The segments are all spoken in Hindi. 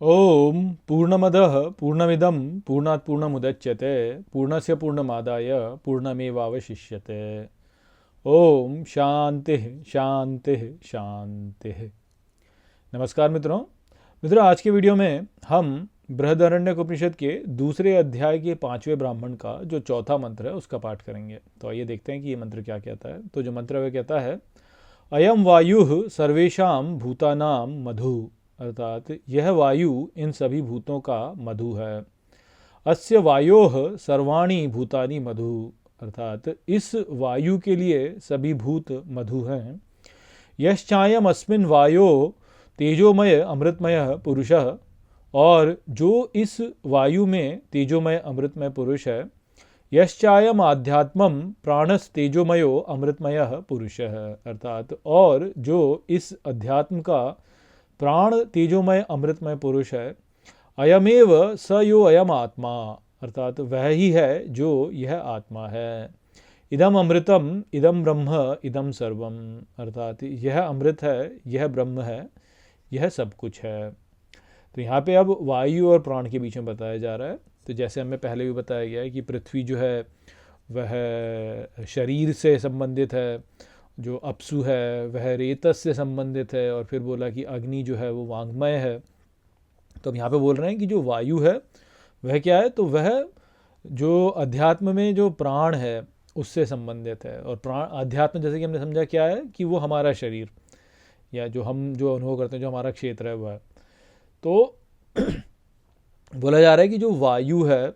ओम पूर्णमदः पूर्णमिदं पूर्णात् पूर्णमुदच्यते पूर्णस्य पूर्णमादाय पूर्णमेवावशिष्यते। ओम शांति शांति शांति। नमस्कार मित्रों, आज के वीडियो में हम बृहदारण्यक उपनिषद के दूसरे अध्याय के 5वें ब्राह्मण का जो चौथा मंत्र है उसका पाठ करेंगे। तो आइए देखते हैं कि ये मंत्र क्या कहता है। तो जो मंत्र वह कहता है, अयम वायु सर्वेषां भूतानां मधु, अर्थात यह वायु इन सभी भूतों का मधु है। अस्य वायोः सर्वाणि भूतानि मधु, अर्थात इस वायु के लिए सभी भूत मधु हैं। यश्चायम अस्मिन् वायो तेजोमय अमृतमय पुरुषः, और जो इस वायु में तेजोमय अमृतमय पुरुष है। यश्चायम आध्यात्मम प्राणस तेजोमयो अमृतमय पुरुषः, अर्थात और जो इस अध्यात्म का प्राण तेजोमय अमृतमय पुरुष है। अयमेव स यो अयम आत्मा, अर्थात वह ही है जो यह आत्मा है। इदम अमृतम इदम ब्रह्म इदम सर्वम, अर्थात यह अमृत है, यह ब्रह्म है, यह सब कुछ है। तो यहाँ पे अब वायु और प्राण के बीच में बताया जा रहा है। तो जैसे हमें पहले भी बताया गया है कि पृथ्वी जो है वह शरीर से संबंधित है, जो अपसु है वह रेतस से संबंधित है, और फिर बोला कि अग्नि जो है वो वांग्मय है। तो अब यहाँ पे बोल रहे हैं कि जो वायु है वह क्या है, तो वह जो अध्यात्म में जो प्राण है उससे संबंधित है। और प्राण अध्यात्म जैसे कि हमने समझा क्या है कि वो हमारा शरीर या जो हम जो अनुभव करते हैं, जो हमारा क्षेत्र है वह है। तो बोला जा रहा है कि जो वायु है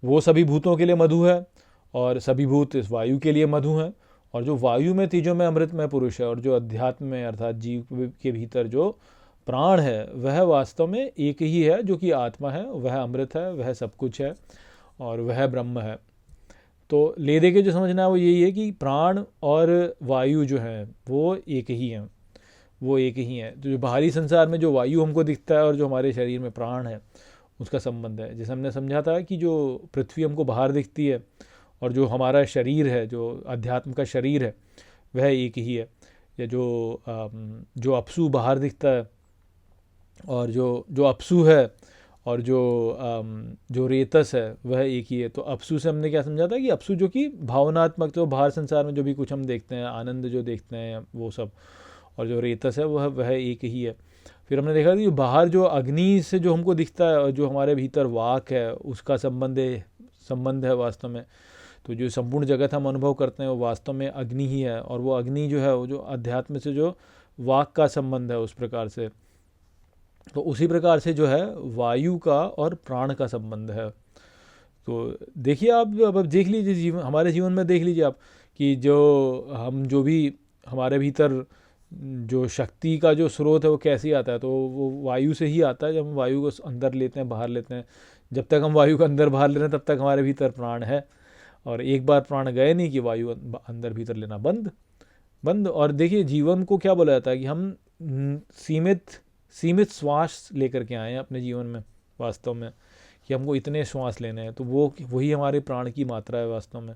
वो सभी भूतों के लिए मधु है, और सभी भूत इस वायु के लिए मधु हैं। और जो वायु में तेजो में अमृतमय पुरुष है, और जो अध्यात्म में अर्थात जीव के भीतर जो प्राण है वह वास्तव में एक ही है, जो कि आत्मा है, वह अमृत है, वह सब कुछ है और वह ब्रह्म है। तो ले दे के जो समझना है वो यही है कि प्राण और वायु जो है वो एक ही हैं, वो एक ही है। तो जो बाहरी संसार में जो वायु हमको दिखता है और जो हमारे शरीर में प्राण है उसका संबंध है। जैसे हमने समझा था कि जो पृथ्वी हमको बाहर दिखती है और जो हमारा शरीर है, जो अध्यात्म का शरीर है वह एक ही है। या जो अपसु बाहर दिखता है, और जो अपसु है और जो रेतस है वह एक ही है। तो अपसु से हमने क्या समझा था कि अपसु जो कि भावनात्मक, तो बाहर संसार में जो भी कुछ हम देखते हैं, आनंद जो देखते हैं वो सब, और जो रेतस है वह एक ही है। फिर हमने देखा कि बाहर जो अग्नि से जो हमको दिखता है और जो हमारे भीतर वाक है उसका संबंध है वास्तव में। तो जो संपूर्ण जगत हम अनुभव करते हैं वो वास्तव में अग्नि ही है, और वो अग्नि जो है वो जो अध्यात्म से जो वाक का संबंध है उस प्रकार से। तो उसी प्रकार से जो है वायु का और प्राण का संबंध है। तो देखिए आप अब देख लीजिए जीवन, हमारे जीवन में देख लीजिए आप कि जो भी हमारे भीतर जो शक्ति का जो स्रोत है वो कैसे आता है, तो वो वायु से ही आता है। जब हम वायु को अंदर लेते हैं बाहर लेते हैं, जब तक हम वायु को अंदर बाहर ले रहे हैं तब तक हमारे भीतर प्राण है। और एक बार प्राण गए नहीं कि वायु अंदर भीतर लेना बंद बंद। और देखिए जीवन को क्या बोला जाता है कि हम सीमित श्वास लेकर के आए हैं अपने जीवन में वास्तव में, कि हमको इतने श्वास लेने हैं। तो वही हमारे प्राण की मात्रा है वास्तव में,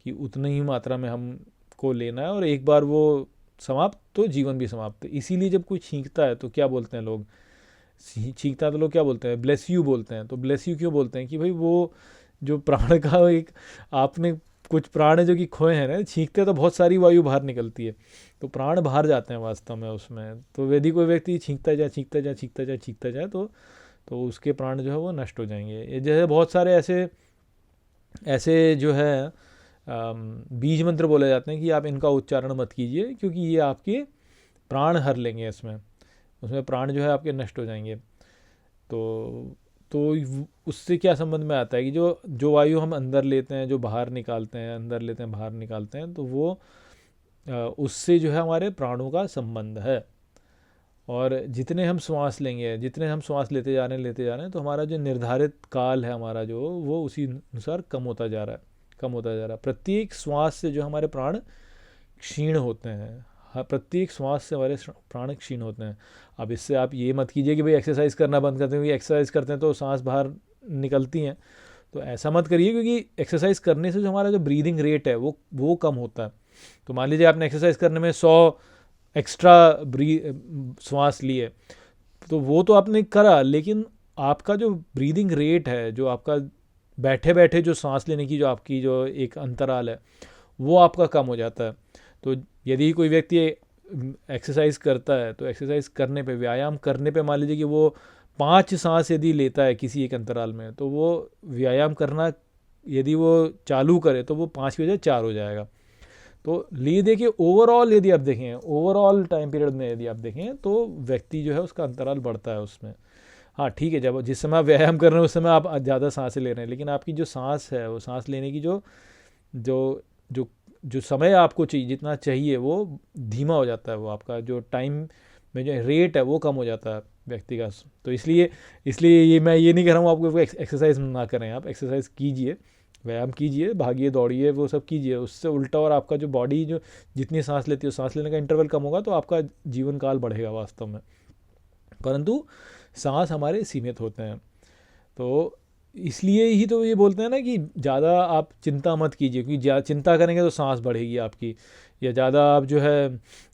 कि उतनी ही मात्रा में हमको लेना है, और एक बार वो समाप्त तो जीवन भी समाप्त है। इसीलिए जब कोई छींकता है तो क्या बोलते हैं लोग, छींकता है तो लोग क्या बोलते हैं, ब्लेस यू बोलते हैं। तो ब्लेस यू क्यों बोलते हैं कि भाई वो जो प्राण का एक आपने कुछ प्राण है जो कि खोए हैं ना, छींकते हैं तो बहुत सारी वायु बाहर निकलती है, तो प्राण बाहर जाते हैं वास्तव में उसमें। तो यदि कोई व्यक्ति छींकता जाए छींकता जाए छींकता जाए छींकता जाए तो उसके प्राण जो है वो नष्ट हो जाएंगे। ये जैसे बहुत सारे ऐसे जो है बीज मंत्र बोले जाते हैं कि आप इनका उच्चारण मत कीजिए, क्योंकि ये आपके प्राण हर लेंगे, उसमें प्राण जो है आपके नष्ट हो जाएंगे। तो उससे क्या संबंध में आता है कि जो वायु हम अंदर लेते हैं, जो बाहर निकालते हैं, अंदर लेते हैं बाहर निकालते हैं, तो वो उससे जो है हमारे प्राणों का संबंध है। और जितने हम श्वास लेंगे, जितने हम श्वास लेते जा रहे हैं, तो हमारा जो निर्धारित काल है हमारा जो, वो उसी अनुसार कम होता जा रहा है। प्रत्येक श्वास से जो हमारे प्राण क्षीण होते हैं, प्रत्येक श्वास से हमारे प्राण क्षीण होते हैं। अब इससे आप ये मत कीजिए कि भाई एक्सरसाइज करना बंद करते हैं, क्योंकि एक्सरसाइज करते हैं तो सांस बाहर निकलती हैं। तो ऐसा मत करिए, क्योंकि एक्सरसाइज करने से जो हमारा जो ब्रीदिंग रेट है वो कम होता है। तो मान लीजिए आपने एक्सरसाइज करने में 100 एक्स्ट्रा श्वास लिए, तो वो तो आपने करा, लेकिन आपका जो ब्रीदिंग रेट है, जो आपका बैठे बैठे जो सांस लेने की जो आपकी जो एक अंतराल है, वो आपका कम हो जाता है। तो यदि कोई व्यक्ति एक्सरसाइज करता है, तो एक्सरसाइज करने पे, व्यायाम करने पे मान लीजिए कि वो 5 सांस यदि लेता है किसी एक अंतराल में, तो वो व्यायाम करना यदि वो चालू करे तो वो 5 की बजाय 4 हो जाएगा। तो लिए देखिए ओवरऑल, यदि आप देखें ओवरऑल टाइम पीरियड में यदि आप देखें, तो व्यक्ति जो है उसका अंतराल बढ़ता है उसमें। हाँ ठीक है, जब जिस समय आप व्यायाम कर रहे हैं उस समय आप ज़्यादा सांसें ले रहे हैं, लेकिन आपकी जो सांस है, वो सांस लेने की जो जो जो जो समय आपको चाहिए, जितना चाहिए, वो धीमा हो जाता है। वो आपका जो टाइम में जो रेट है वो कम हो जाता है व्यक्ति का। तो इसलिए इसलिए ये मैं ये नहीं कह रहा हूँ आपको एक्सरसाइज ना करें, आप एक्सरसाइज कीजिए, व्यायाम कीजिए, भागिए, दौड़िए, वो सब कीजिए। उससे उल्टा और आपका जो बॉडी जो जितनी सांस लेती है, सांस लेने का इंटरवल कम होगा, तो आपका जीवन काल बढ़ेगा वास्तव में। परंतु सांस हमारे सीमित होते हैं, तो इसलिए ही तो ये बोलते हैं ना कि ज़्यादा आप चिंता मत कीजिए, क्योंकि चिंता करेंगे तो सांस बढ़ेगी आपकी। या ज़्यादा आप जो है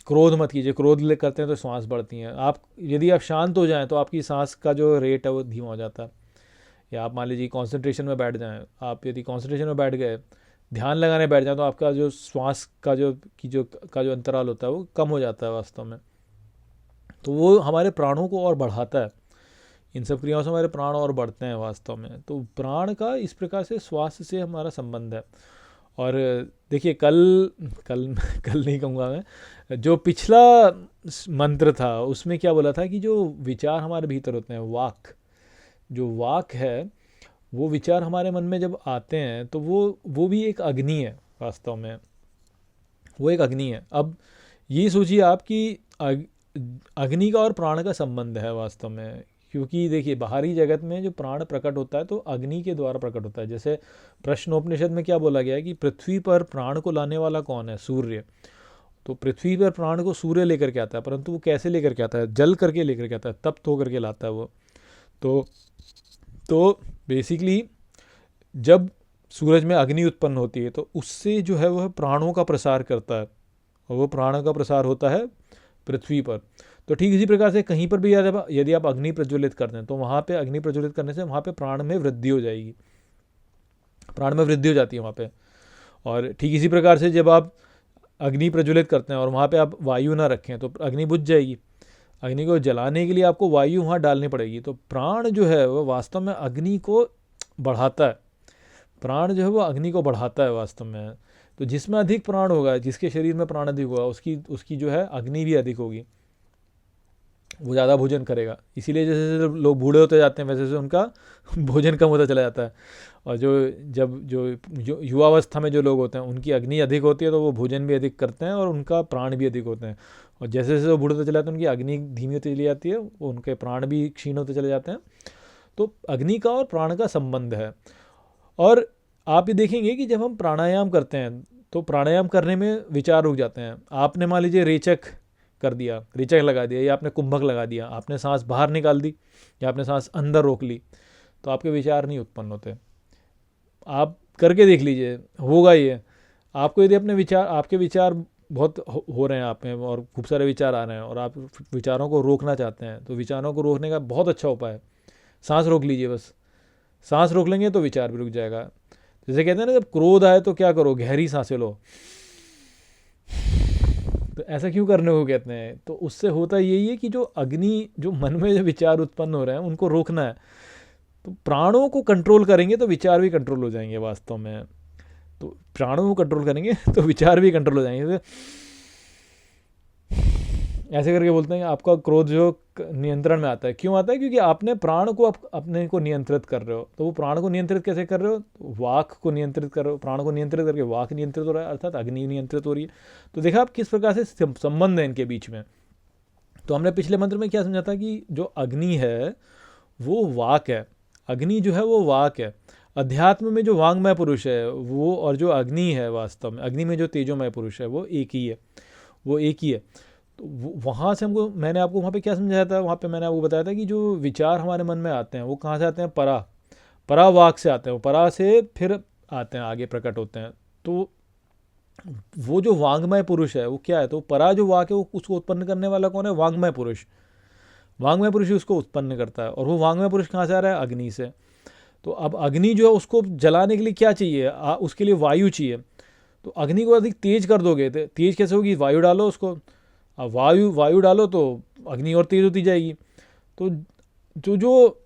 क्रोध मत कीजिए, करते हैं तो सांस बढ़ती हैं। आप यदि आप शांत हो जाएं तो आपकी सांस का जो रेट है वो धीमा हो जाता है। या आप मान लीजिए कॉन्सेंट्रेशन में बैठ जाएं, आप यदि कॉन्सेंट्रेशन में बैठ गए, ध्यान लगाने बैठ जाएं, तो आपका जो श्वास का जो अंतराल होता है वो कम हो जाता है वास्तव में। तो वो हमारे प्राणों को और बढ़ाता है। इन सब क्रियाओं से हमारे प्राण और बढ़ते हैं वास्तव में। तो प्राण का इस प्रकार से स्वास्थ्य से हमारा संबंध है। और देखिए कल कल कल नहीं कहूँगा मैं, जो पिछला मंत्र था उसमें क्या बोला था कि जो विचार हमारे भीतर होते हैं, जो वाक है, वो विचार हमारे मन में जब आते हैं तो वो भी एक अग्नि है वास्तव में। वो एक अग्नि है। अब ये सोचिए आप कि अग्नि का और प्राण का संबंध है वास्तव में। क्योंकि देखिए बाहरी जगत में जो प्राण प्रकट होता है तो अग्नि के द्वारा प्रकट होता है। जैसे प्रश्नोपनिषद में क्या बोला गया है कि पृथ्वी पर प्राण को लाने वाला कौन है? सूर्य। तो पृथ्वी पर प्राण को सूर्य लेकर के आता है, परंतु वो कैसे लेकर के आता है? जल करके लेकर के आता है, तप्त होकर के लाता है वो। तो तो बेसिकली जब सूरज में अग्नि उत्पन्न होती है तो उससे जो है वह प्राणों का प्रसार करता है, और वो प्राणों का प्रसार होता है पृथ्वी पर। तो ठीक इसी प्रकार से कहीं पर भी यदि आप अग्नि प्रज्वलित करते हैं तो वहाँ पे अग्नि प्रज्वलित करने से वहाँ पे प्राण में वृद्धि हो जाएगी, प्राण में वृद्धि हो जाती है वहाँ पे। और ठीक इसी प्रकार से जब आप अग्नि प्रज्वलित करते हैं और वहाँ पे आप वायु ना रखें तो अग्नि बुझ जाएगी। अग्नि को जलाने के लिए आपको वायु वहाँ डालनी पड़ेगी। तो प्राण जो है वो वास्तव में अग्नि को बढ़ाता है। प्राण जो है वो अग्नि को बढ़ाता है वास्तव में। तो जिसमें अधिक प्राण होगा, जिसके शरीर में प्राण अधिक होगा, उसकी उसकी जो है अग्नि भी अधिक होगी, वो ज़्यादा भोजन करेगा। इसीलिए जैसे जैसे लोग बूढ़े होते जाते हैं वैसे वैसे उनका भोजन कम होता चला जाता है। और जो युवावस्था में जो लोग होते हैं उनकी अग्नि अधिक होती है, तो वो भोजन भी अधिक करते हैं और उनका प्राण भी अधिक होते हैं। और जैसे जैसे वो बूढ़े होते चले जाते हैं उनकी अग्नि धीमी होती चली जाती है, उनके प्राण भी क्षीण होते चले जाते हैं। तो अग्नि का और प्राण का संबंध है। और आप ये देखेंगे कि जब हम प्राणायाम करते हैं तो प्राणायाम करने में विचार रुक जाते हैं। आपने मान लीजिए रेचक कर दिया, रेचक लगा दिया, या आपने कुंभक लगा दिया, आपने सांस बाहर निकाल दी या आपने सांस अंदर रोक ली, तो आपके विचार नहीं उत्पन्न होते। आप करके देख लीजिए, होगा ये। आपको यदि अपने विचार, आपके विचार बहुत हो रहे हैं आप में और खूब सारे विचार आ रहे हैं और आप विचारों को रोकना चाहते हैं, तो विचारों को रोकने का बहुत अच्छा उपाय है, सांस रोक लीजिए। बस सांस रोक लेंगे तो विचार भी रुक जाएगा। जैसे कहते हैं ना, जब क्रोध आए तो क्या करो? गहरी सांसें लो। तो ऐसा क्यों करने को कहते हैं? तो उससे होता यही है कि जो अग्नि, जो मन में जो विचार उत्पन्न हो रहे हैं उनको रोकना है। तो प्राणों को कंट्रोल करेंगे तो विचार भी कंट्रोल हो जाएंगे वास्तव में। तो प्राणों को कंट्रोल करेंगे तो विचार भी कंट्रोल हो जाएंगे। ऐसे करके बोलते हैं कि आपका क्रोध जो नियंत्रण में आता है। क्यों आता है? क्योंकि आपने प्राण को अपने को नियंत्रित कर रहे हो। तो वो प्राण को नियंत्रित कैसे कर रहे हो? वाक को नियंत्रित कर रहे हो। प्राण को नियंत्रित करके वाक नियंत्रित हो रहा है, अर्थात अग्नि नियंत्रित हो रही है। तो देखा आप किस प्रकार से संबंध है इनके बीच में। तो हमने पिछले मंत्र में क्या समझा था कि जो अग्नि है वो वाक है। अग्नि जो है वो वाक है। अध्यात्म में जो वांगमय पुरुष है वो, और जो अग्नि है वास्तव में, अग्नि में जो तेजोमय पुरुष है वो एक ही है, वो एक ही है। तो वहाँ से हमको, मैंने आपको वहाँ पे क्या समझाया था? वहाँ पे मैंने आपको बताया था कि जो विचार हमारे मन में आते हैं वो कहाँ से आते हैं? परा वाक से आते हैं। वो परा से फिर आते हैं, आगे प्रकट होते हैं। तो वो जो वांगमय पुरुष है वो क्या है? तो परा जो वाक है वो उसको उत्पन्न करने वाला कौन है? वांगमय पुरुष। वांग्मय पुरुष ही उसको उत्पन्न करता है। और वो वांग्मय पुरुष कहाँ से आ रहा है? अग्नि से। तो अब अग्नि जो है उसको जलाने के लिए क्या चाहिए? उसके लिए वायु चाहिए। तो अग्नि को अधिक तेज कर दोगे तो तेज कैसे होगी? वायु डालो उसको। अब वायु डालो तो अग्नि और तेज होती जाएगी। तो जो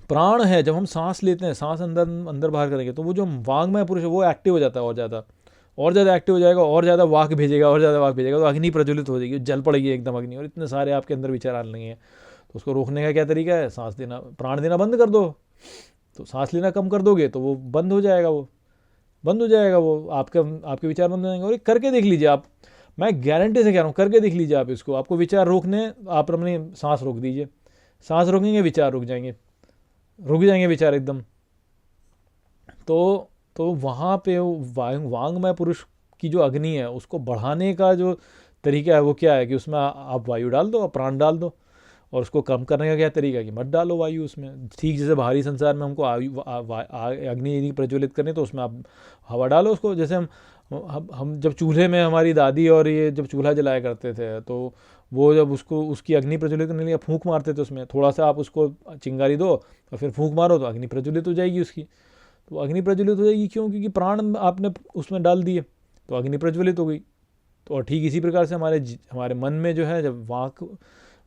प्राण है, जब हम सांस लेते हैं, सांस अंदर अंदर बाहर करेंगे, तो वो जो वांग्मय पुरुष है वो एक्टिव हो जाता है, और ज़्यादा एक्टिव हो जाएगा, और ज़्यादा वाक भेजेगा, और ज़्यादा वाक भेजेगा, तो अग्नि प्रज्वलित हो जाएगी, जल पड़ेगी एकदम अग्नि, और इतने सारे आपके अंदर विचार आने लगेंगे। तो उसको रोकने का क्या तरीका है? सांस देना, प्राण देना बंद कर दो। तो सांस लेना कम कर दोगे तो वो बंद हो जाएगा, वो आपके विचार बंद हो जाएंगे। और ये करके देख लीजिए आप, मैं गारंटी से कह रहा हूँ, करके देख लीजिए आप इसको। आपको विचार रोकने, आप अपनी सांस रोक दीजिए, सांस रोकेंगे विचार रुक जाएंगे विचार एकदम। तो वहाँ पे वांग्मय पुरुष की जो अग्नि है उसको बढ़ाने का जो तरीका है वो क्या है कि उसमें आप वायु डाल दो, प्राण डाल दो। और उसको कम करने का क्या तरीका है कि मत डालो वायु उसमें। ठीक जैसे बाहरी संसार में हमको अग्नि यदि प्रज्वलित करनी तो उसमें आप हवा डालो उसको। जैसे हम जब चूल्हे में, हमारी दादी और ये जब चूल्हा जलाया करते थे, तो वो जब उसकी अग्नि प्रज्वलित करने के लिए फूंक मारते थे उसमें, थोड़ा सा आप उसको चिंगारी दो और फिर फूंक मारो तो अग्नि प्रज्वलित हो जाएगी उसकी। तो अग्नि प्रज्वलित हो जाएगी क्यों? क्योंकि प्राण आपने उसमें डाल दिए, तो अग्नि प्रज्वलित हो गई। तो और ठीक इसी प्रकार से हमारे मन में जो है, जब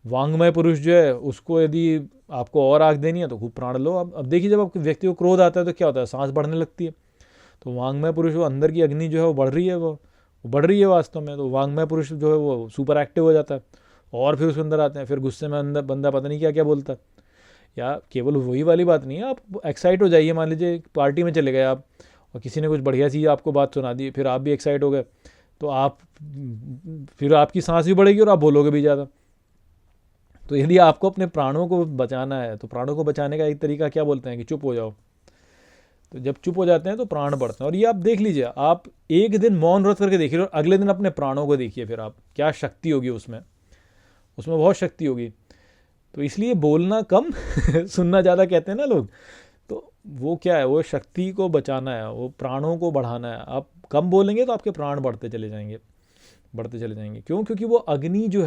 वांग्मय पुरुष जो है उसको यदि आपको और आग देनी है तो खूब प्राण लो। अब देखिए, जब आपके व्यक्ति को क्रोध आता है तो क्या होता है? सांस बढ़ने लगती है। तो वांग्मय पुरुष, वो अंदर की अग्नि जो है वो बढ़ रही है, वो बढ़ रही है वास्तव में। तो वांग्मय पुरुष जो है वो सुपर एक्टिव हो जाता है। और फिर उसके अंदर आते हैं, फिर गुस्से में अंदर बंदा पता नहीं क्या क्या बोलता है। या केवल वही वाली बात नहीं है, आप एक्साइट हो जाइए। मान लीजिए पार्टी में चले गए आप, और किसी ने कुछ बढ़िया सी आपको बात सुना दी, फिर आप भी एक्साइट हो गए, तो फिर आपकी सांस भी बढ़ेगी और आप बोलोगे भी ज़्यादा। तो यदि आपको अपने प्राणों को बचाना है, तो प्राणों को बचाने का एक तरीका क्या बोलते हैं कि चुप हो जाओ। तो जब चुप हो जाते हैं तो प्राण बढ़ते हैं। और ये आप देख लीजिए, आप एक दिन मौन व्रत करके देखिए और अगले दिन अपने प्राणों को देखिए, फिर आप क्या शक्ति होगी उसमें बहुत शक्ति होगी। तो इसलिए बोलना कम सुनना ज़्यादा कहते हैं ना लोग। तो वो क्या है? वो शक्ति को बचाना है, वो प्राणों को बढ़ाना है। आप कम बोलेंगे तो आपके प्राण बढ़ते चले जाएंगे। क्यों? क्योंकि वो अग्नि जो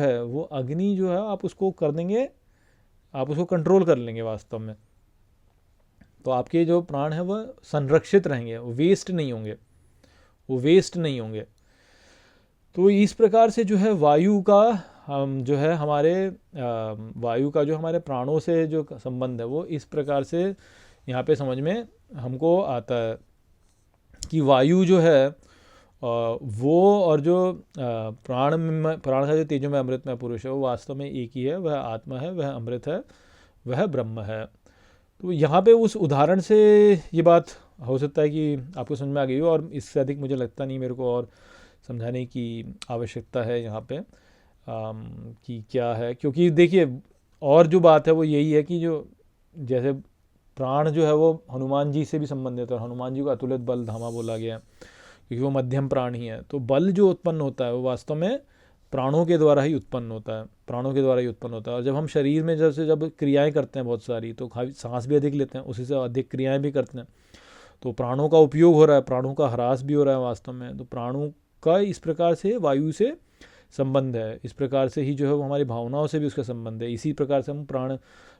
है आप उसको कर देंगे, आप उसको कंट्रोल कर लेंगे वास्तव में। तो आपके जो प्राण हैं वह संरक्षित रहेंगे, वो वेस्ट नहीं होंगे। तो इस प्रकार से जो है वायु का जो है हमारे प्राणों से जो संबंध है वो इस प्रकार से यहाँ पे समझ में हमको आता है कि वायु जो है वो, और जो प्राण का जो तेजोमय अमृतमय पुरुष है वो वास्तव में एक ही है। वह आत्मा है, वह अमृत है, वह ब्रह्म है। तो यहाँ पे उस उदाहरण से ये बात हो सकता है कि आपको समझ में आ गई हो, और इससे अधिक मुझे लगता नहीं मेरे को और समझाने की आवश्यकता है यहाँ पे कि क्या है। क्योंकि देखिए, और जो बात है वो यही है कि जो जैसे प्राण जो है वो हनुमान जी से भी संबंधित है, और हनुमान जी को अतुलित बल धामा बोला गया क्योंकि वो मध्यम प्राण ही है। तो बल जो उत्पन्न होता है वो वास्तव में प्राणों के द्वारा ही उत्पन्न होता है। और जब हम शरीर में जब क्रियाएं करते हैं बहुत सारी, तो सांस भी अधिक लेते हैं, उसी से अधिक क्रियाएं भी करते हैं। तो प्राणों का उपयोग हो रहा है, प्राणों का ह्रास भी हो रहा है वास्तव में। तो प्राणों का इस प्रकार से वायु से संबंध है। इस प्रकार से ही जो है वो हमारी भावनाओं से भी उसका संबंध है। इसी प्रकार से हम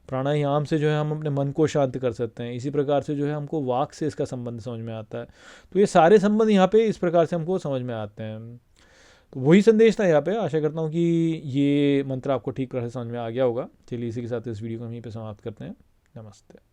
प्राणायाम से जो है हम अपने मन को शांत कर सकते हैं। इसी प्रकार से जो है हमको वाक से इसका संबंध समझ में आता है। तो ये सारे संबंध यहाँ पे इस प्रकार से हमको समझ में आते हैं। तो वही संदेश था यहाँ पे। आशा करता हूँ कि ये मंत्र आपको ठीक तरह से समझ में आ गया होगा। चलिए इसी के साथ इस वीडियो को यहीं पे समाप्त करते हैं। नमस्ते।